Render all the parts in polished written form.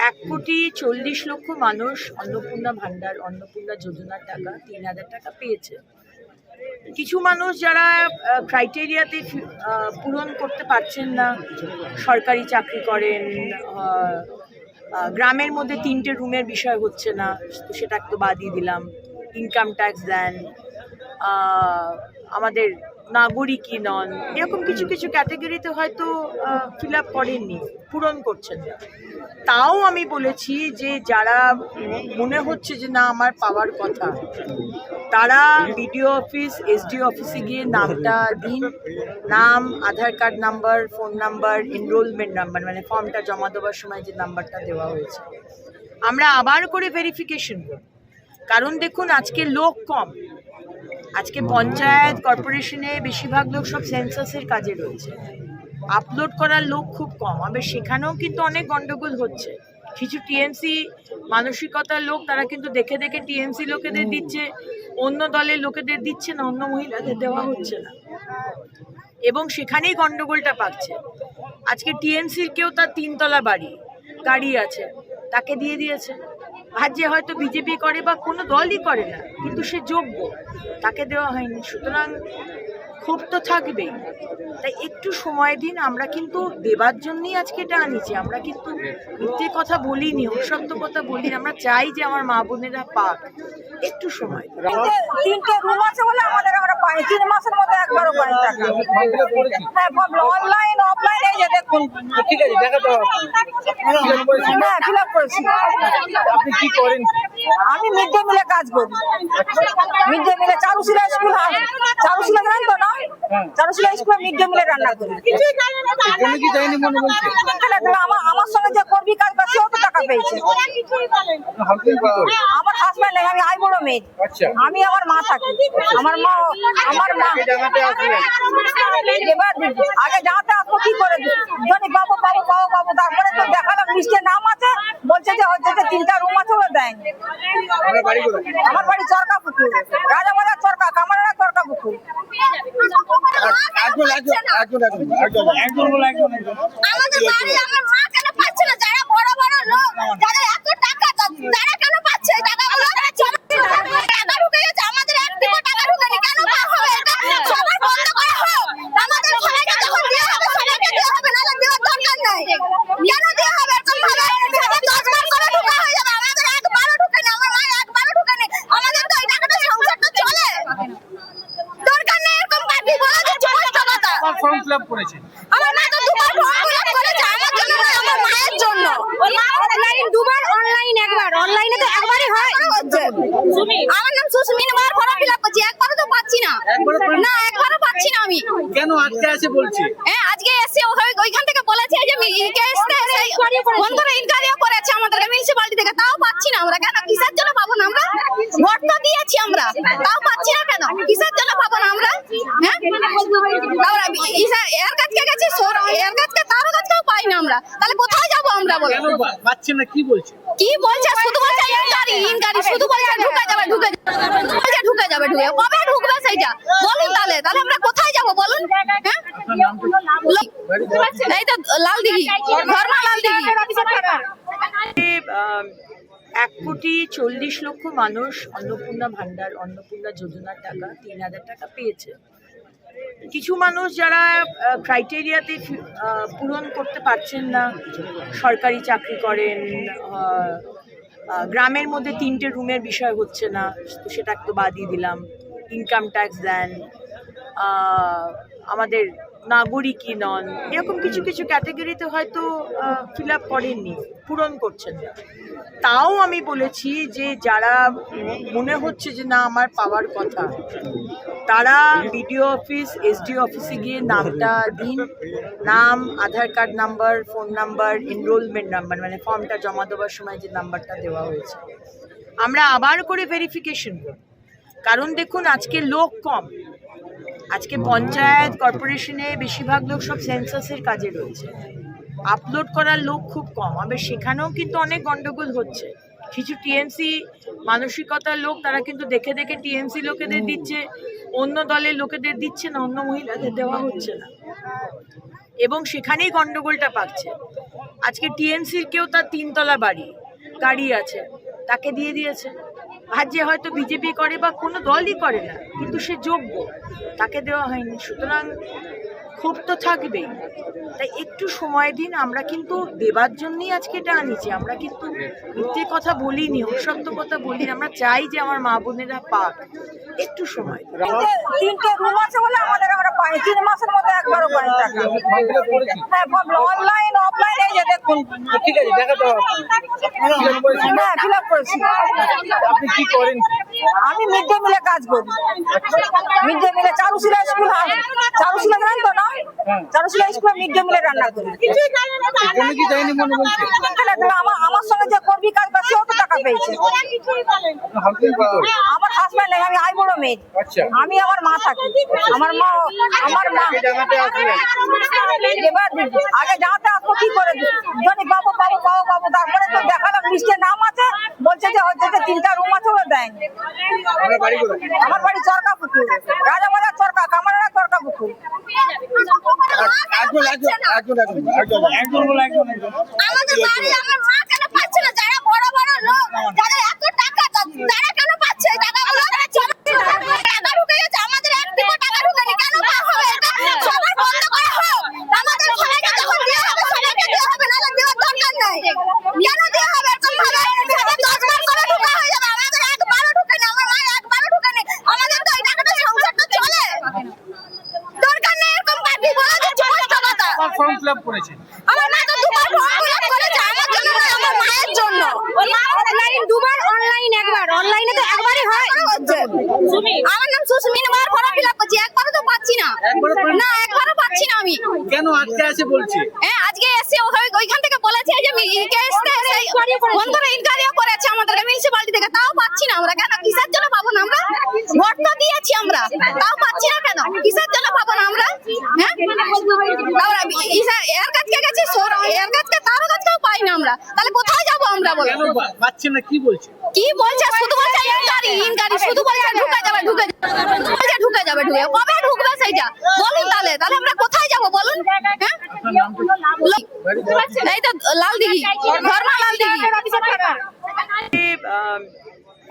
1,40,00,000 মানুষ অন্নপূর্ণা ভান্ডার, অন্নপূর্ণা যোজনার টাকা 3,000 টাকা পেয়েছে। কিছু মানুষ যারা ক্রাইটেরিয়াতে পূরণ করতে পারছেন না, সরকারি চাকরি করেন, গ্রামের মধ্যে 3টে রুমের বিষয় হচ্ছে না, তো সেটা তো বাদই দিলাম। ইনকাম ট্যাক্স দেন, আমাদের নাগরিকই নন, এরকম কিছু কিছু ক্যাটাগরিতে হয়তো ফিল আপ করেননি, পূরণ করছেন না। তাও আমি বলেছি যে যারা মনে হচ্ছে যে না আমার পাওয়ার কথা, তারা বিডিও অফিস, এসডিও অফিসে গিয়ে নামটা দিন। নাম, Aadhaar card number, phone number, enrolment number, মানে ফর্মটা জমা দেওয়ার সময় যে নাম্বারটা দেওয়া হয়েছে, আমরা আবার করে ভেরিফিকেশন করব। কারণ দেখুন, আজকে লোক কম, আজকে পঞ্চায়েত কর্পোরেশনে বেশিরভাগ লোক সব সেন্সাসের কাজে রয়েছে, আপলোড করার লোক খুব কম। আবার সেখানেও কিন্তু অনেক গন্ডগোল হচ্ছে। কিছু টিএমসি মানসিকতার লোক, তারা কিন্তু দেখে দেখে টিএমসি লোকেদের দিচ্ছে, অন্য দলের লোকেদের দিচ্ছে না, অন্য মহিলাদের দেওয়া হচ্ছে না, এবং সেখানেই গন্ডগোলটা পাচ্ছে। আজকে টিএমসির কেউ তার 3 তলা গাড়ি আছে, তাকে দিয়ে দিয়েছে। আর যে হয়তো বিজেপি করে বা কোনো দলই করে না, কিন্তু সে যোগ্য, তাকে দেওয়া হয়নি। সুতরাং ক্ষোভ তো থাকবেই। তাই একটু সময় দিন। আমরা কিন্তু দেবার জন্যই আজকে এটা আনিছি, আমরা কিন্তু মিথ্যে কথা বলিনি, অসত্য কথা বলিনি। আমরা চাই যে আমার মা বোনেরা পাক, একটু সময়। 3টে রুম আছে বলে আমাদের আমরা পাই 3 মাসের মধ্যে একবারও পাই টাকা। হ্যাঁ, অনলাইন অফলাইন, এই যে দেখুন। ঠিক আছে, দেখাতে হবে। হ্যাঁ, ফিল আপ করেছি। আপনি কি করেন? আমি মিড ডে মিলে কাজ করি। মিড ডে মিলে চারুশিলা স্কুল, চারুশিলা জানেন তো না? চারুশিলা স্কুলে মিড ডে মিলে রান্না করি। কোনো কি যায়নি মনে বলছে? আমার সঙ্গে যে কর্মী কাজ করছে, ও তো টাকা পেয়েছে। আমার হাজব্যান্ড নেই, আমি বড় মেয়ে। আমি আমার মা থাকি। আমার মা এবার আগে জানাতে আসবো কি করে, যদি বাবু বাবু বাবু বাবু, তারপরে তো দেখালাম লিস্টে নাম আছে, বলছে যে হচ্ছে যে 3টা রুম আছে, ওরা দেয়নি। আমার বাড়ি চরকাপুকুর, রাজাবাজার চরকা, কামারড়া চরকাপুকুর। আমাদের বাড়ি আমার মা কেন পাচ্ছে না? যারা বড় বড় লোক, যাদের এত টাকা, তারা কেন পাচ্ছে টাকাগুলো? টাকা ঢুকে গেছে, আমাদের একটিও টাকা ঢুকেনি, কেন হবে? সবার বন্ধ করা হোক। আমাদের সবাইকে যখন দেওয়া হবে, সবাইকে দেওয়া হবে, নাহলে দেওয়ার দরকার নাই। কেন দেওয়া হবে? এরকম ভাবে 10 বার করে ঢুকা হয়ে যাবে, আমাদের একবারও ঢুকেনি, আমার মা একবারও ঢুকেনি। আমাদের তো এই টাকাটা সংসারটা চলে, দরকার নেই এরকম পার্টি বলা যাচ্ছে কষ্ট কথা। ফর্ম ফিল আপ করেছেন? আমার মা তো 2বার ফর্ম ফিল আপ করেছে, আমার জন্য না, আমার মায়ের জন্য। অনলাইন 2বার, অনলাইন একবার। অনলাইনে তো একবারই হয়। আমার নাম সুস্মিন, বার ফর্ম ফিল আপ করছি, একবারও তো পাচ্ছি না। না, একবারও পাচ্ছি না আমি। কেন আজকে আসে বলছি? হ্যাঁ, আজকে এসে ওইখান থেকে বলেছে যে ফোন করে ইনকোয়ারিও করেছে আমাদেরকে মিউনিসিপালিটি থেকে, তাও পাচ্ছি না আমরা। কেন, কিসের জন্য পাবো না আমরা? ভোট তো দিয়েছি আমরা, তাও পাচ্ছি না কেন? কিসের জন্য পাবো না আমরা? হ্যাঁ, এর কাছে গেছি, এর কাছে, তারও কাছেও পাই না আমরা। তাহলে কোথায় যাবো আমরা বলো? কেন পাচ্ছেন না? কি বলছে? কি বলছে? শুধু বলছে ইনকারি, শুধু বলছে ঢুকে যাবে, ঢুকে যাবে। কবে ঢুকবে সেইটা বলুন? তাহলে আমরা কোথায় যাবো বলুন? হ্যাঁ, এই তো লালদিঘি, ধর্মা লালদিঘি। 1,40,00,000 মানুষ অন্নপূর্ণা ভান্ডার, অন্নপূর্ণা যোজনার টাকা 3,000 টাকা পেয়েছে। কিছু মানুষ যারা ক্রাইটেরিয়াতে পূরণ করতে পারছেন না, সরকারি চাকরি করেন, গ্রামের মধ্যে 3টে রুমের বিষয় হচ্ছে না, তো সেটা তো বাদই দিলাম। ইনকাম ট্যাক্স দেন, আমাদের নাগরিকই নন, এরকম কিছু কিছু ক্যাটাগরিতে হয়তো ফিল আপ করেননি, পূরণ করছেন না। তাও আমি বলেছি যে যারা মনে হচ্ছে যে না আমার পাওয়ার কথা, তারা বিডিও অফিস, এসডিও অফিসে গিয়ে নামটা দিন। নাম, Aadhaar card number, phone number, enrolment number, মানে ফর্মটা জমা দেওয়ার সময় যে নাম্বারটা দেওয়া হয়েছে, আমরা আবার করে ভেরিফিকেশন করব। কারণ দেখুন, আজকে লোক কম, আজকে পঞ্চায়েত কর্পোরেশনে বেশিরভাগ লোক সব সেন্সাসের কাজে রয়েছে, আপলোড করার লোক খুব কম। আবার সেখানেও কিন্তু অনেক গন্ডগোল হচ্ছে। কিছু টিএমসি মানসিকতার লোক, তারা কিন্তু দেখে দেখে টিএমসি লোকেদের দিচ্ছে, অন্য দলের লোকেদের দিচ্ছে না, অন্য মহিলাদের দেওয়া হচ্ছে না, এবং সেখানেই গন্ডগোলটা পাচ্ছে। আজকে টিএমসির কেউ তার 3 তলা গাড়ি আছে, তাকে দিয়ে দিয়েছে। আর যে হয়তো বিজেপি করে বা কোনো দলই করে না, কিন্তু সে যোগ্য, তাকে দেওয়া হয়নি। সুতরাং ক্ষোভ তো থাকবেই। তাই একটু সময় দিন। আমরা কিন্তু দেবার জন্যই আজকে এটা আনিছি। আমরা কিন্তু মিথ্যে কথা বলিনি, অসত্য কথা বলিনি। আমরা চাই যে আমার মা বোনেরা পাক। একটু সময় দিন। তিনটে রুম আছে বলে আমরা পাই 3 মাসের মধ্যে একবারও পাই টাকা। হ্যাঁ, অনলাইন অফলাইন এই যে দেখুন। ঠিক আছে, দেখাতে হবে। হ্যাঁ, ফিল আপ করেছি। আপনি কি করেন? আমি মিড ডে মিলে কাজ করি। মিড ডে মিলে চারুশিলা স্কুল আছে। চারুশিলা জানেন তো না? চারুশিলা স্কুলে মিড ডে মিলে রান্না করি। কোনো কি দেয়নি মনে বলছে? আমার সঙ্গে যে কর্মী কাজ করছে ও তো টাকা পেয়েছে। হাজবেন্ড কি করে? আমার হাজবেন্ড নেই, আমি আই বড় মেয়ে। আচ্ছা। আমি আমার মা থাকি। আমার মা জানাতে আসলেন? এবার আগে জানাতে আসবো কি করে জানি বাবু বাবু বাবু বাবু তারপরে তো দেখালাম লিস্টে নাম আছে, বলছে যে হচ্ছে যে 3টা রুম আছে ওরা দেয়নি। আপনার বাড়ি কোথায়? আমার বাড়ি চরকা পুকুর, রাজাবাজার চরকা, কামাররা চরকা পুকুর। আমাদের বাড়ি আমার মা কেন পাচ্ছে না? যারা বড় বড় লোক, যাদের এত টাকা, তারা কেন পাচ্ছে এই টাকাগুলো? টাকা ঢুকে গেছে, আমাদের একটিও টাকা ঢুকেনি। কেন পাওয়া হবে এটা? সবার বন্ধ করা হোক। আমাদের সবাইকে যখন দেওয়া হবে, সবাইকে দেওয়া হবে, নাহলে দেওয়ার দরকার নেই। কেন দেওয়া হবে এরকম ভাবে? 10 বার করে ঢুকা হয়ে যাবে। আমাদের একবারও ঢুকেনি, আমার মা একবারও ঢুকেনি। আমাদের তো এই টাকাটা সংসারটা চলে। দরকার নেই এরকম পার্টি বলা যাচ্ছে স্পষ্ট কথা। ফর্ম ফিল আপ করেছেন? আমার মা তো 2 বার ফর্ম ফিল আপ করেছে, আমার জন্য না, আমার মায়ের জন্য। অফলাইন 2 বার, অনলাইন একবার। অনলাইনে তো একবারই হয়। আমার নাম সুস্মিন, বার ফর্ম ফিল আপ করছি, একবারও তো পাচ্ছি না। না, একবারও পাচ্ছি না আমি। কেন আজকে আসে বলছে? হ্যাঁ, আজকে এসে ওইখান থেকে বলেছে যে ফোন করে ইনকোয়ারিও করেছে আমাদেরকে মিউনিসিপালিটি থেকে, তাও পাচ্ছি না আমরা। কেন? কিসের জন্য পাবো না আমরা? ভোট তো দিয়েছি আমরা, তাও পাচ্ছি না কেন? কিসের জন্য পাবো না আমরা? হ্যাঁ, এর কাছে গেছি, এর কাছে তারও কাছেও পাই না আমরা। তাহলে কোথায় যাবো আমরা বলো? কেন পাচ্ছেন না? কি বলছে? কি বলছে? শুধু বলছে ইনকারি, শুধু বলছে ঢুকে যাবে। কবে ঢুকবে সেইটা বলুন? তাহলে আমরা কোথায় যাবো বলুন? হ্যাঁ, আপনার নামটা? এই তো লালদিঘি, ধর্মা লালদিঘি।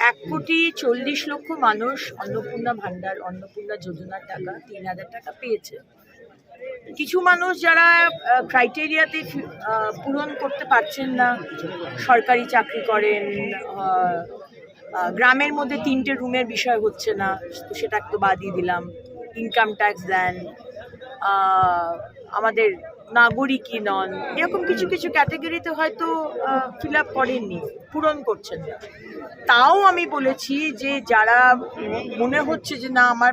1,40,00,000 মানুষ অন্নপূর্ণা ভান্ডার, অন্নপূর্ণা যোজনার টাকা 3,000 টাকা পেয়েছে। কিছু মানুষ যারা ক্রাইটেরিয়াতে পূরণ করতে পারছেন না, সরকারি চাকরি করেন, গ্রামের মধ্যে 3টে রুমের বিষয় হচ্ছে না, তো সেটা তো বাদই দিলাম। ইনকাম ট্যাক্স দেন, আমাদের নাগরিকই নন, এরকম কিছু কিছু ক্যাটাগরিতে হয়তো ফিল আপ করেননি, পূরণ করছেন না। তাও আমি বলেছি যে যারা মনে হচ্ছে যে না আমার